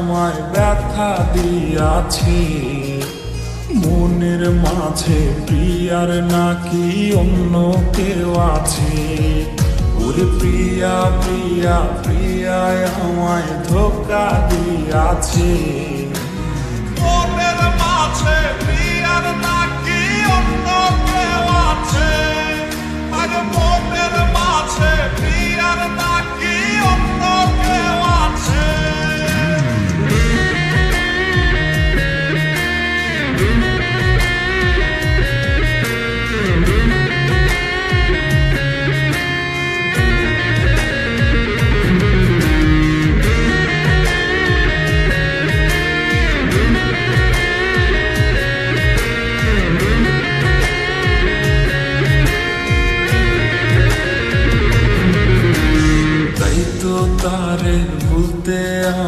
আমায় ব্যথা দিয়াছে। মনের মাঝে প্রিয়ার নাকি অন্য কেউ আছে। ওরে প্রিয়া প্রিয়া প্রিয়ায় আমায় ধোঁকা দিয়াছে। মনের মাঝে প্রিয়ার নাকি অন্য কেউ আছে। আর মনের মাঝে প্রিয়ার নাকি অন্য কেউ আছে। তারে ভুলতে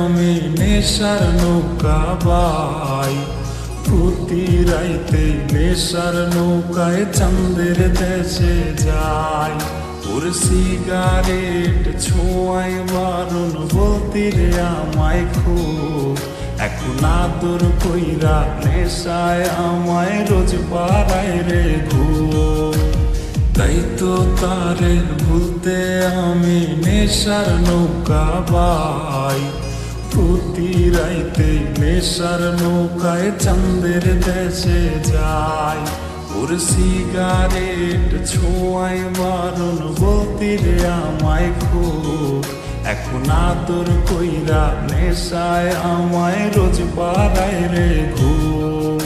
আমি নেশার নৌকা বাই। প্রতি রাইতে নেশার নৌকায় চাঁদের দেশে যাই। ওর সিগারেট ছোঁয়াই বারণ বলতি রে আমায় খুব। এখন আদর কইরা নেশায় আমায় রোজ পাড়ায় রে ঘুম। তাই তো তারে ভুলতে আমি নেশার নৌকা বাই। প্রতি রাইতে নেশার নৌকায় চাঁদের দেশে যাই। ওর সিগারেট ছোঁয়াই বারণ বলতি রে আমায় খুব। এখন আদর কইরা নেশায় আমায় রোজ পাড়ায় রে ঘুম।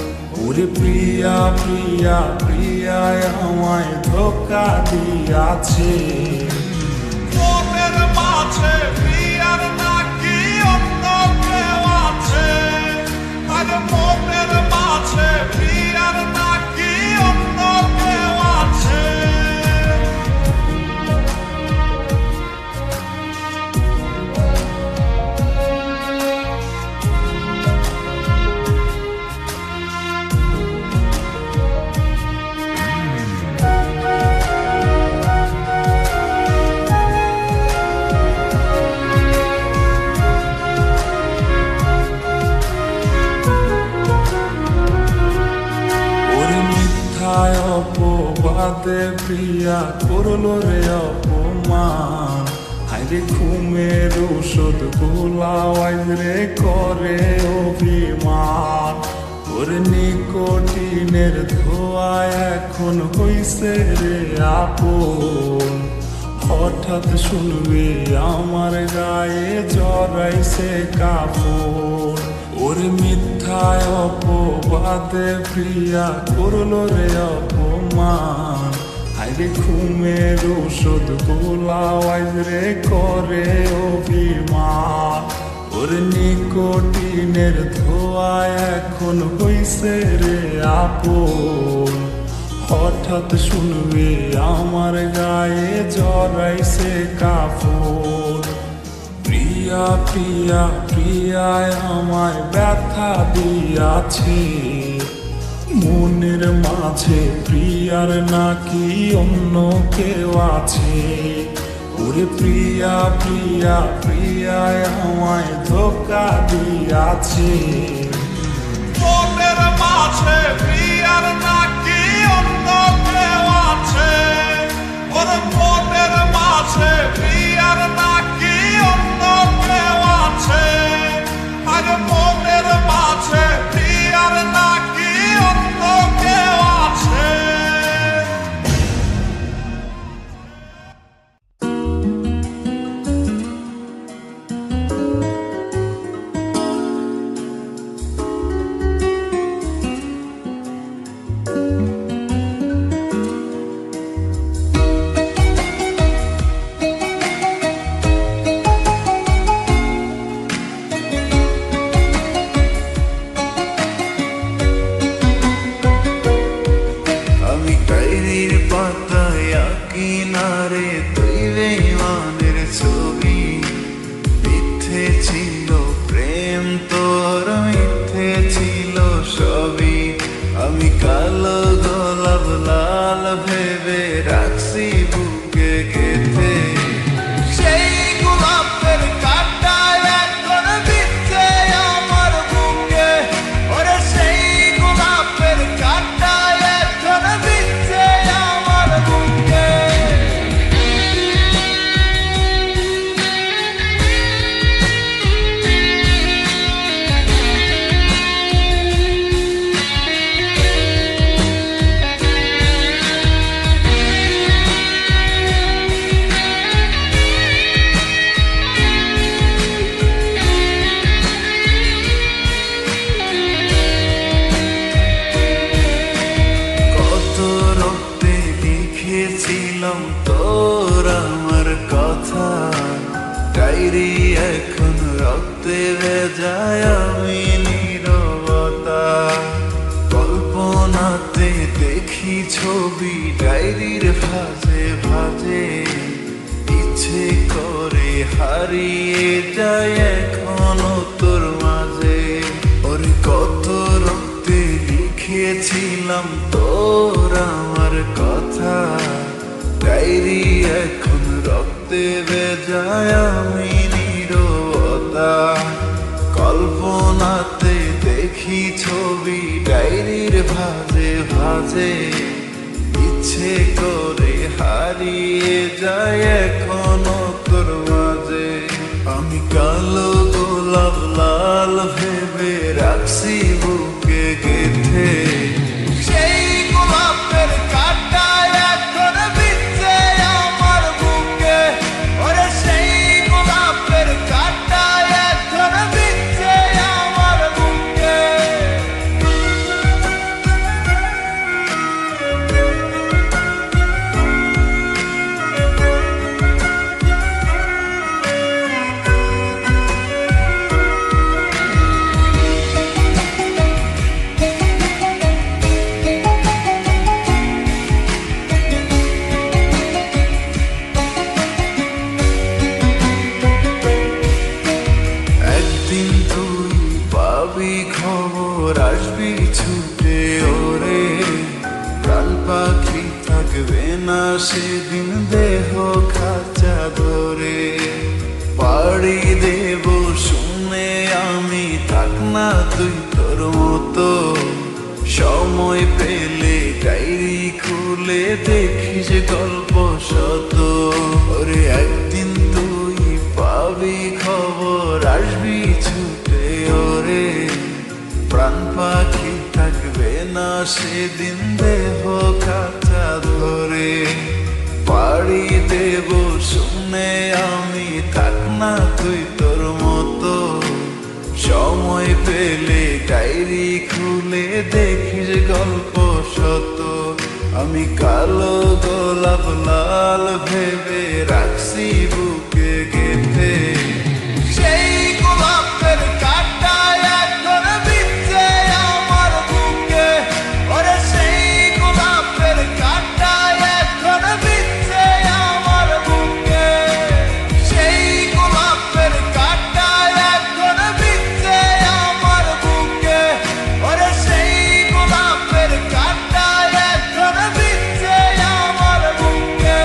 ওরে প্রিয়া প্রিয়া প্রিয়ায় আমায় ধোঁকা দিয়াছে। মনের মাঝে প্রিয়ার নাকি অন্য কেউ আছে। আর মনের মাঝে প্রিয়ার নাকি অন্য কেউ আছে। অপবাদে প্রিয়া করলো রে অপমান। হাইরে ঘুমের ওষুধ গোলাওয়াই রে করে অভিমান। ওর নিকোটিনের ধোয়া এখন হইছে রে আপন। হঠাৎ শুনবে আমার গায়ে জড়াইছে কাপড়। ওর মিথ্যায় অপবাদে প্রিয়া করলো রে অপমান। হাইরে ঘুমের ওষুধ গোলাওয়াই রে করে অভিমান। ওর নিকোটিনের ধোয়া এখন হইছে রে আপন। হঠাৎ শুনবে আমার গায়ে জড়াইছে কাপড়। প্রিয়া প্রিয়া প্রিয়ায় আমায় ব্যথা দিয়াছে। মনের মাঝে প্রিয়ার নাকি অন্য কেউ আছে। ওরে প্রিয়া প্রিয়া প্রিয়ায় আমায় ধোঁকা দিয়াছে। মনের মাঝে প্রিয়ার নাকি অন্য কেউ আছে। ওর মনের মাঝে প্রিয়ার নাকি অন্য কেউ আছে। আর মনের মাঝে প্রিয়ার নাকি অন্য কেউ আছে। রক্তে ভেজায় আমি নীরবতা, কল্পনাতে দেখি ছবি ডায়েরির ভাঁজে ভাঁজে, ইচ্ছে করে হারিয়ে যায় এখনো তোর মাঝে। ওরে কত রক্তে লিখেছিলাম তোর আমার কথা, ডায়েরি এখন রক্তে ভেজায় আমি নীরবতা, কল্পনাতে দেখি ছবি ডায়েরির ভাঁজে ভাঁজে, ইচ্ছে করে হারিয়ে যায় এখনো তোর মাঝে। আমি কালো গোলাপ লাল ভেবে রাখছি বুকে গেঁথে, সেই গোলাপের কাঁটা এখন বিচ্ছে আমার বুকে। ওরে সেই গোলাপের কাঁটা এখন বিচ্ছে আমার বুকে। একদিন তুই পাবি খবর, আসবি ছুটে ওরে, প্রাণ পাখি থাকবে না সেদিন দেহ খাঁচা ধরে। পাড়ি দেব শুনে আমি, থাক না তুই তোর মতো, সময় পেলে ডায়েরি খুলে দেখিস গল্প শত। ওরে একদিন তুই পাবি খবর, আসবি ছুটে ওরে, প্রাণ পাখি থাকবে না সেদিন দেহ খাঁচা ধরে। পাড়ি দেব শুনে আমি, থাক না তুই তোর মতো, সময় পেলে ডায়েরি খুলে দেখিস গল্প শত। আমি কালো গোলাপ লাল ভেবে রাখছি বুকে গেঁথে, সেই গোলাপের কাঁটা এখন বিচ্ছে আমার বুকে। ওরে সেই গোলাপের কাঁটা এখন বিচ্ছে আমার বুকে। সেই গোলাপের কাঁটা এখন বিচ্ছে আমার বুকে। ওরে সেই গোলাপের কাঁটা এখন বিচ্ছে আমার বুকে।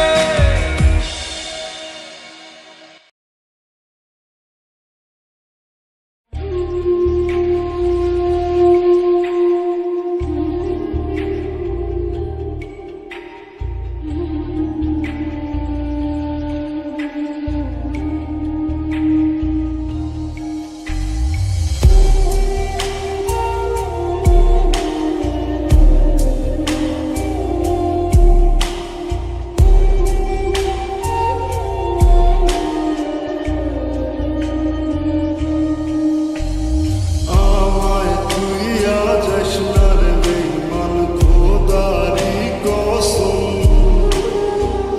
আমায় তুইয়া যাস না রে বেঈমান, খোদারি কসম,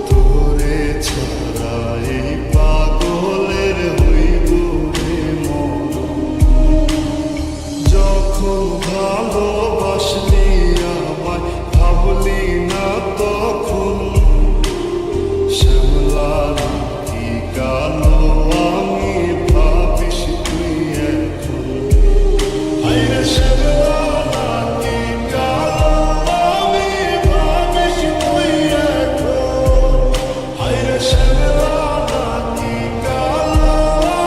তোরে ছাড়া এই পাগলের হইব রে মরণ। যখন ভালোবাসলি আমায় ভাবলি না তখন, শ্যামলা কি কালো আমি ভাবিস তুই এখন। হায়রে শ্যামলা কি কালো আমি ভাবিস তুই এখন। হায়রে শ্যামলা কি কালো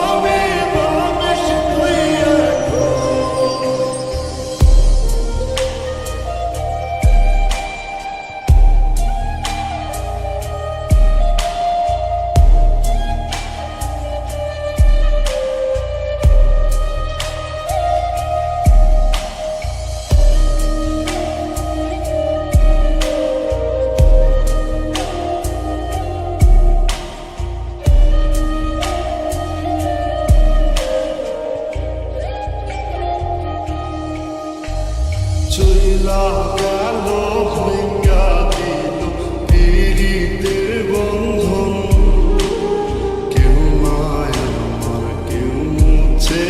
আমি ভাবিস তুই এখন। চইলা গেল ভেঙ্গা দিল পীড়িতের বন্ধন, কেউ নাই আমার কেউ মুছে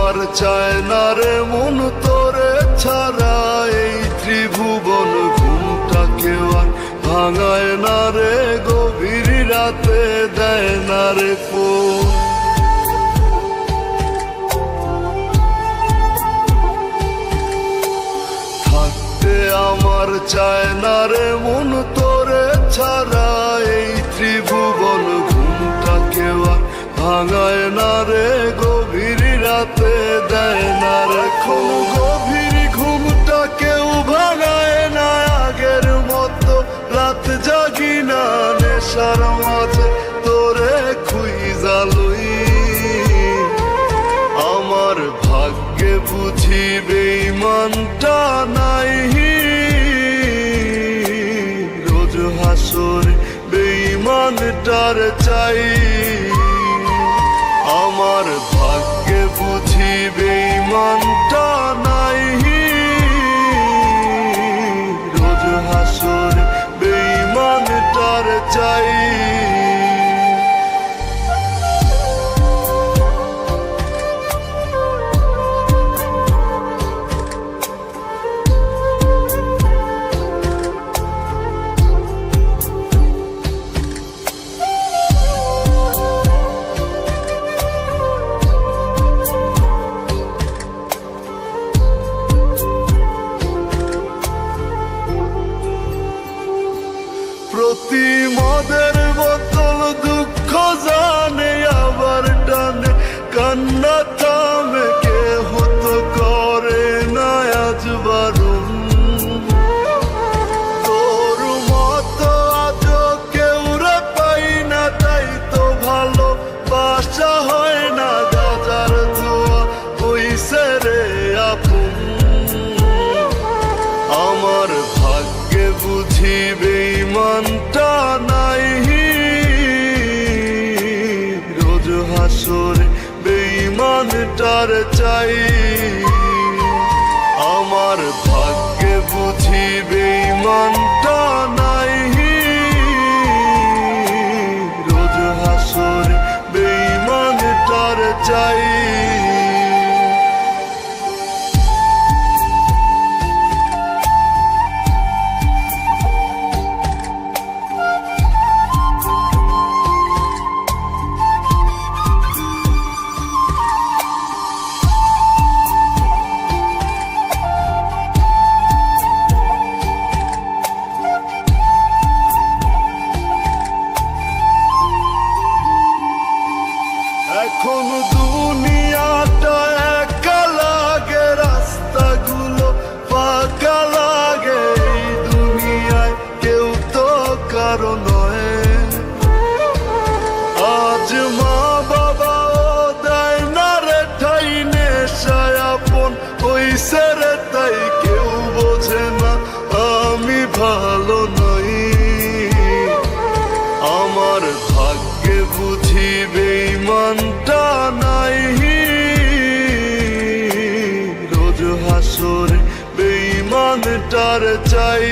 আমার চায় না রে মন তোরে ছাড়া, এই ত্রিভুবন ঘুমটাকেও আর ভাঙায় না রে, গভীর রাতে দেয় না রে ফোন। থাকতে আমার চায় না রে মন তোরে ছাড়া, এই ত্রিভুবন ঘুমটাকেও আর ভাঙায় না রে, গভীর রাতে দেয় না রে কোন। গভীর ঘুমটা কেউ ভাঙায় না আগের মতো, রাত জাগি না নেশার মাঝে তোরে খুঁজা লই। আমার ভাগ্যে বুঝি বেঈমানটা নাই, রোজ হাসরে বেঈমানটার চাই। আমার ভাগ্যে বুঝি বেঈমানটা নাই, রোজ হাসরে বেঈমানটার চাই। প্রতি মদের বোতল দুঃখ জানে আবার টানে, কান্না থামে কে হতো করে না আজ বারণ। তোর মতো আজ কেউ রে পাই না, তাই তো ভালো বাসা হয় না, গাজার ধোয়া হইছে রে আপন। আমার ভাগ্যে বুঝি বেঈমানটা নাই, রোজ হাসরে বেঈমানটার চাই। আমার ভাগ্যে বুঝি বেঈমানটা নাই, রোজ হাসরে বেঈমানটার চাই। এখন দুনিয়াটা একা লাগে, রাস্তাগুলো ফাঁকা লাগে, এই দুনিয়ায় কেউ তো কারো নয়। আজ মা বাবাও দেয় না রে ঠাই, নেশায় আপন হইছে রে তাই কেউ বোঝে না আমি ভালো নই। আমার ভাগ্যে বুঝি বেঈমানটা নাই, রোজ হাসরে বেঈমানটার চাই।